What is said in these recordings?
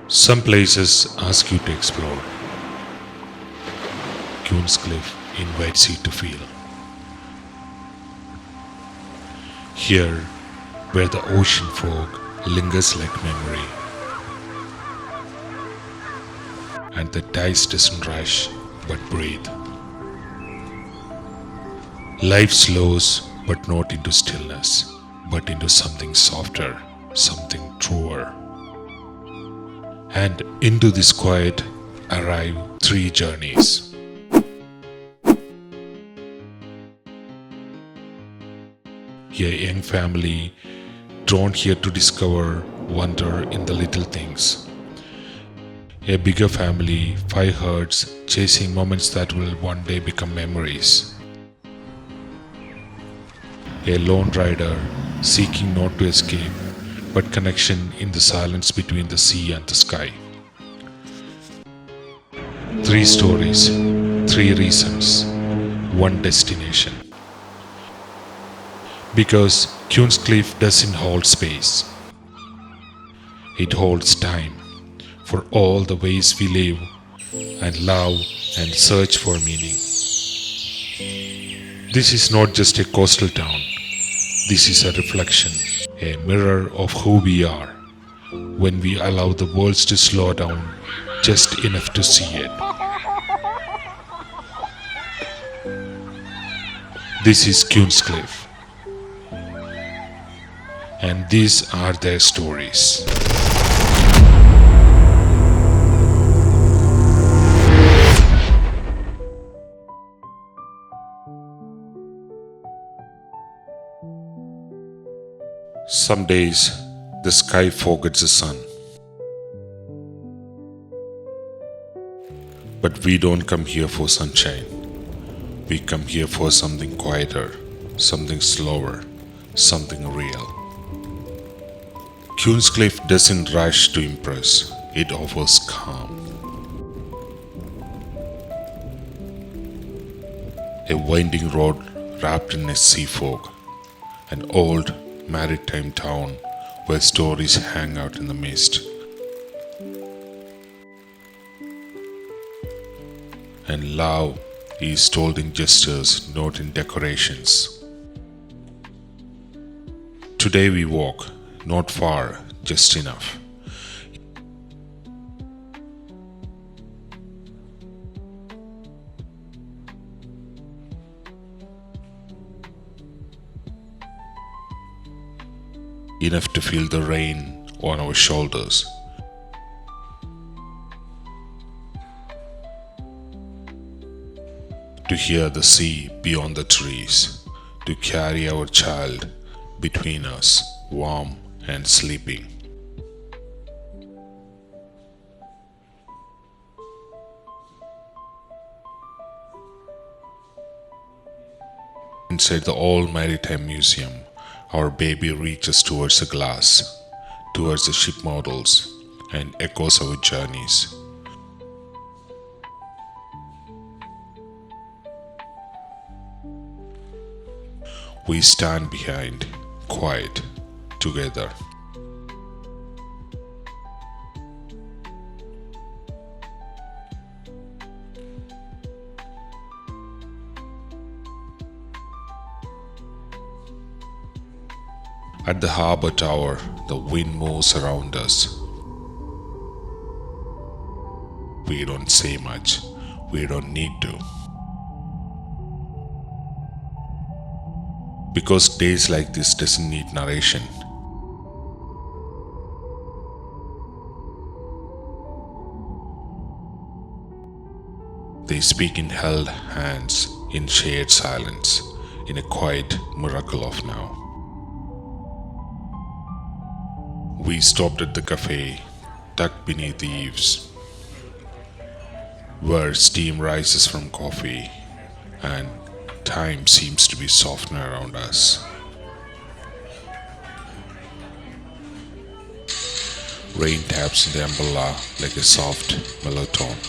Some places ask you to explore. Queenscliff invites you to feel. Here, where the ocean fog lingers like memory, and the dice doesn't rush but breathe. Life slows, but not into stillness, but into something softer, something truer. And into this quiet arrive three journeys. A young family drawn here to discover wonder in the little things. A bigger family, 5 herds, chasing moments that will one day become memories. A lone rider, seeking not to escape, but connection in the silence between the sea and the sky. 3 stories, 3 reasons, 1 destination. Because Queenscliff doesn't hold space. It holds time for all the ways we live and love and search for meaning. This is not just a coastal town. This is a reflection, a mirror of who we are when we allow the world to slow down just enough to see it. This is Queenscliff. And these are their stories. Some days the sky forgets the sun. But we don't come here for sunshine. We come here for something quieter, something slower, something real. Queenscliff doesn't rush to impress, it offers calm. A winding road wrapped in a sea fog, an old maritime town where stories hang out in the mist. And love is told in gestures, not in decorations. Today we walk, not far, just enough. Enough to feel the rain on our shoulders. To hear the sea beyond the trees. To carry our child between us, warm and sleeping. Inside the old maritime museum, our baby reaches towards the glass, towards the ship models, and echoes our journeys. We stand behind, quiet, together. At the harbour tower, the wind moves around us. We don't say much. We don't need to. Because days like this doesn't need narration. They speak in held hands, in shared silence, in a quiet miracle of now. We stopped at the cafe, tucked beneath the eaves, where steam rises from coffee and time seems to be softening around us. Rain taps in the umbrella like a soft melotone.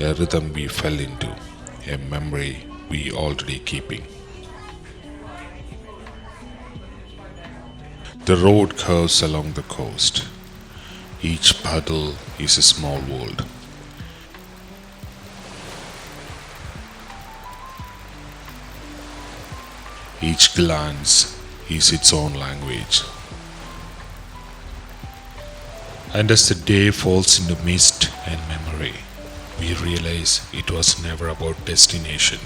A rhythm we fell into, a memory we already keeping. The road curves along the coast. Each puddle is a small world. Each glance is its own language. And as the day falls into mist and memory, we realize it was never about destination.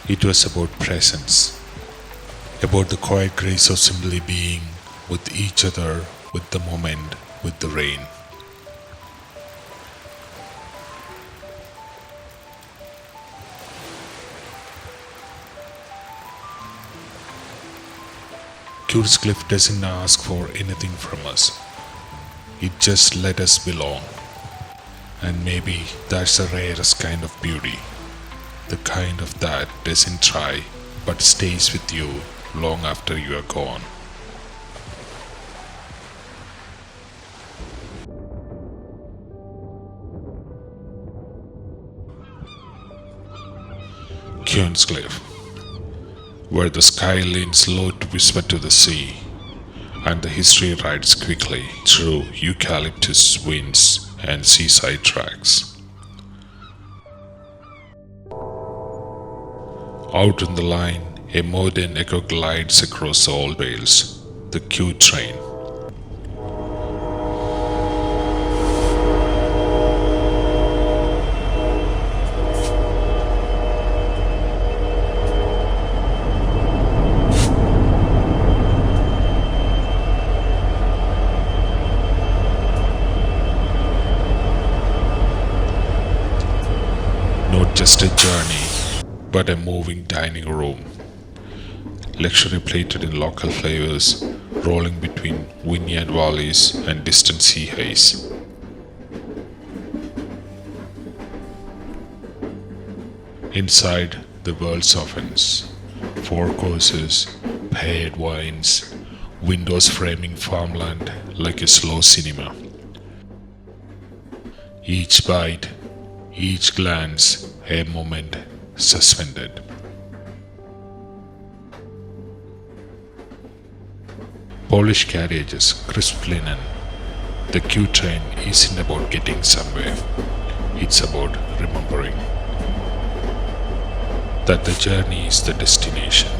It was about presence, about the quiet grace of simply being with each other, with the moment, with the rain. Queenscliff doesn't ask for anything from us. It just let us belong. And maybe that's the rarest kind of beauty. The kind of that doesn't try, but stays with you long after you are gone. Queenscliff, where the sky leans low to whisper to the sea, and the history rides quickly through eucalyptus winds and seaside tracks. Out on the line, a modern echo glides across the old rails, the Q train. Not just a journey, but a moving dining room. Luxury plated in local flavors, rolling between vineyard valleys and distant sea haze. Inside, the world softens. 4 courses, paired wines, windows framing farmland like a slow cinema. Each bite, each glance, a moment suspended. Polished carriages, crisp linen. The Q train isn't about getting somewhere. It's about remembering that the journey is the destination.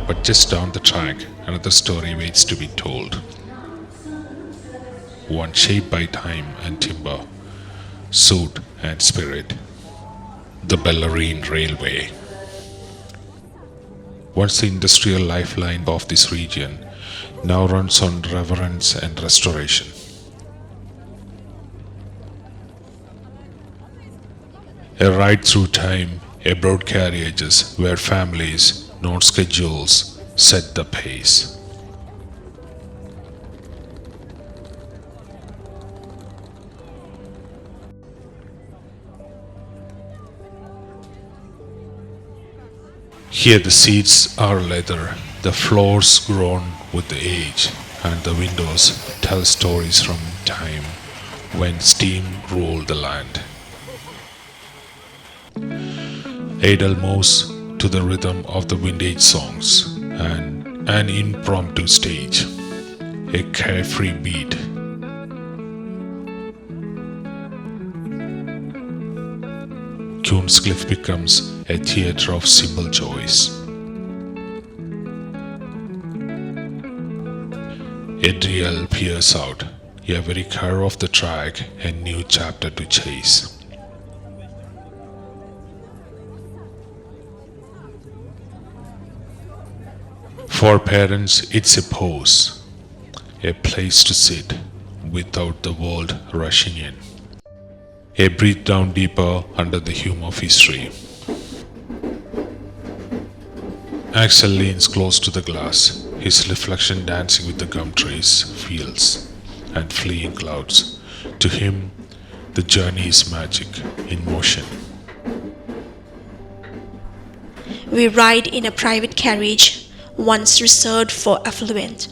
But just down the track, another story waits to be told. One shaped by time and timber, soot and spirit. The Bellarine Railway. Once the industrial lifeline of this region, now runs on reverence and restoration. A ride through time, a broad carriages where families, not schedules, set the pace. Here the seats are leather, the floors grown with the age, and the windows tell stories from time when steam ruled the land. Adele moves to the rhythm of the vintage songs and an impromptu stage, a carefree beat. Queenscliff becomes a theatre of simple joys. Adriel peers out, every curve of the track a new chapter to chase. For parents, it's a pause, a place to sit without the world rushing in. A breathe down deeper under the hum of history. Axel leans close to the glass, his reflection dancing with the gum trees, fields, and fleeing clouds. To him, the journey is magic in motion. We ride in a private carriage, once reserved for affluent.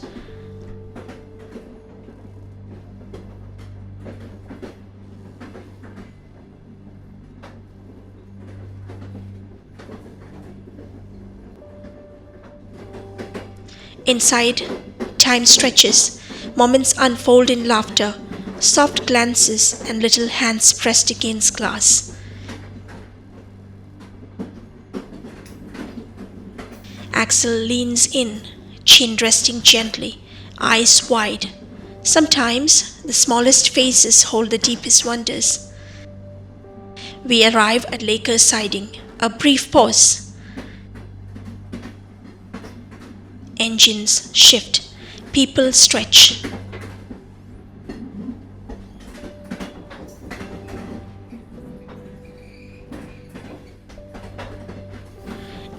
Inside, time stretches, moments unfold in laughter, soft glances, and little hands pressed against glass. Axel leans in, chin resting gently, eyes wide. Sometimes the smallest faces hold the deepest wonders. We arrive at Lakers siding. A brief pause. Engines shift. People stretch.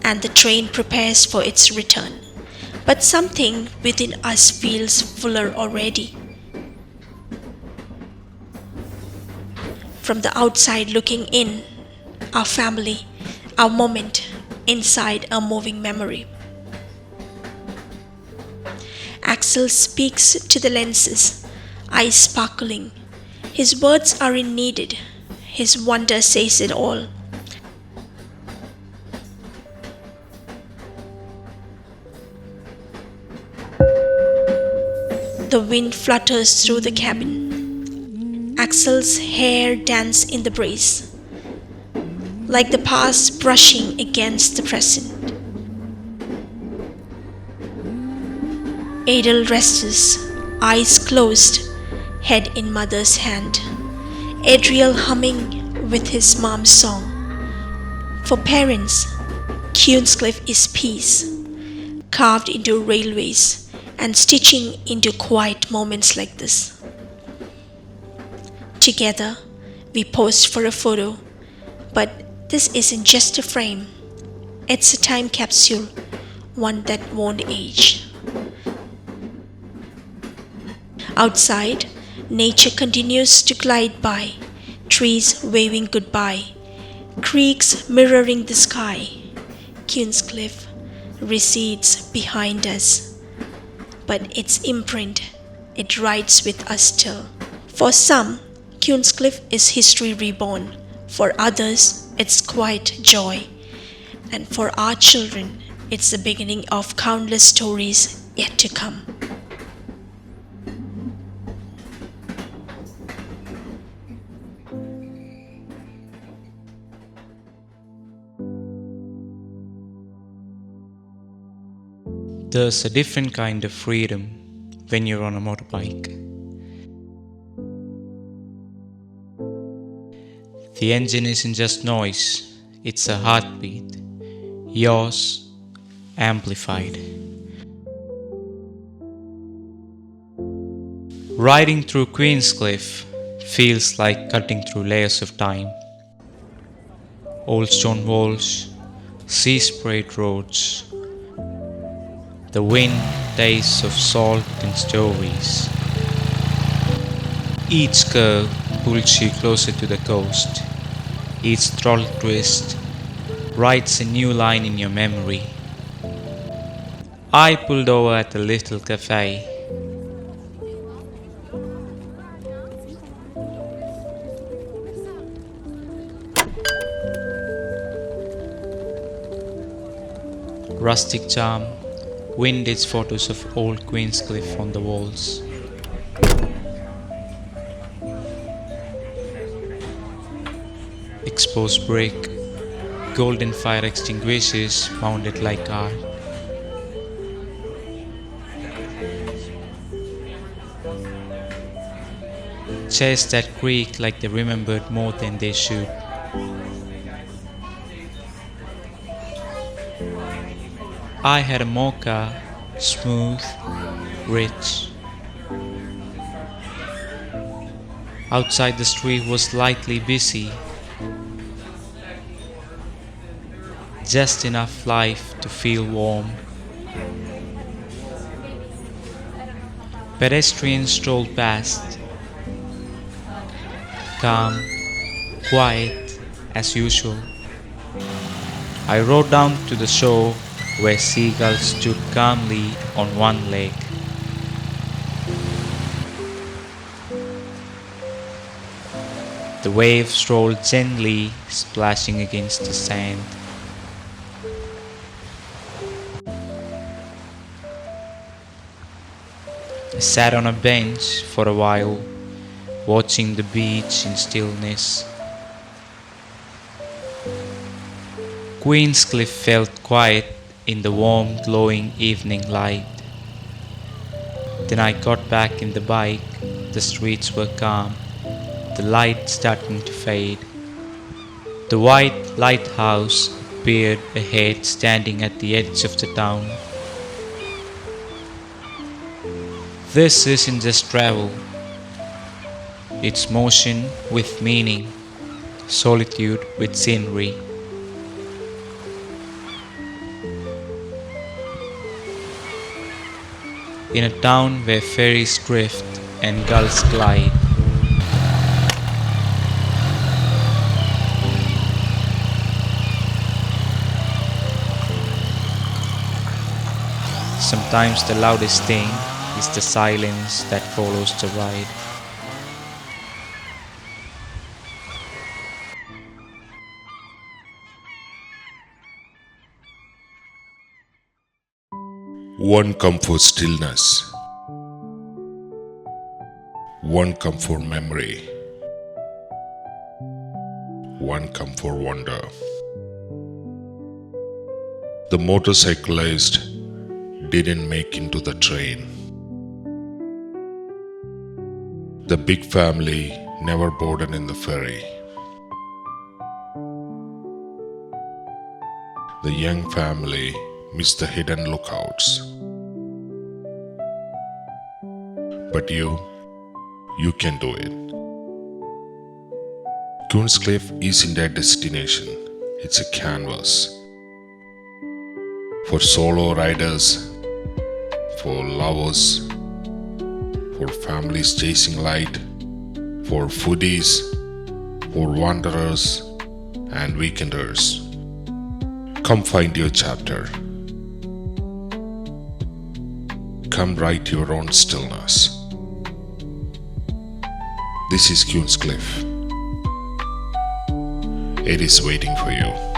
And the train prepares for its return. But something within us feels fuller already. From the outside looking in, our family, our moment, inside a moving memory. Axel speaks to the lenses, eyes sparkling. His words aren't needed. His wonder says it all. The wind flutters through the cabin. Axel's hair dances in the breeze, like the past brushing against the present. Adel rests, eyes closed, head in mother's hand. Adriel humming with his mom's song. For parents, Queenscliff is peace, carved into railways and stitching into quiet moments like this. Together, we posed for a photo, but this isn't just a frame. It's a time capsule, one that won't age. Outside, nature continues to glide by, trees waving goodbye, creeks mirroring the sky. Queenscliff recedes behind us, but its imprint, it rides with us still. For some, Queenscliff is history reborn. For others, it's quiet joy. And for our children, it's the beginning of countless stories yet to come. There's a different kind of freedom when you're on a motorbike. The engine isn't just noise, it's a heartbeat, yours amplified. Riding through Queenscliff feels like cutting through layers of time. Old stone walls, sea-sprayed roads, the wind days of salt and stories. Each curve pulls you closer to the coast. Each throttle twist writes a new line in your memory. I pulled over at a little cafe. Rustic charm, vintage photos of old Queenscliff on the walls. Exposed brick, golden fire extinguishers mounted like art. Chairs that creak like they remembered more than they should. I had a mocha, smooth, rich. Outside the street was lightly busy. Just enough life to feel warm. Pedestrians strolled past. Calm, quiet, as usual. I rode down to the shore where seagulls stood calmly on one leg. The waves rolled gently, splashing against the sand. I sat on a bench for a while, watching the beach in stillness. Queenscliff felt quiet in the warm, glowing evening light. Then I got back in the bike. The streets were calm, the light starting to fade. The white lighthouse appeared ahead, standing at the edge of the town. This isn't just travel, it's motion with meaning, solitude with scenery. In a town where ferries drift and gulls glide, sometimes the loudest thing is the silence that follows the ride. One come for stillness, one come for memory, one come for wonder. The motorcyclist didn't make into the train. The big family never boarded in the ferry. The young family missed the hidden lookouts. But you can do it. Queenscliff isn't a destination, it's a canvas. For solo riders, for lovers, for families chasing light, for foodies, for wanderers and weekenders. Come find your chapter. Come write your own stillness. This is Queenscliff. It is waiting for you.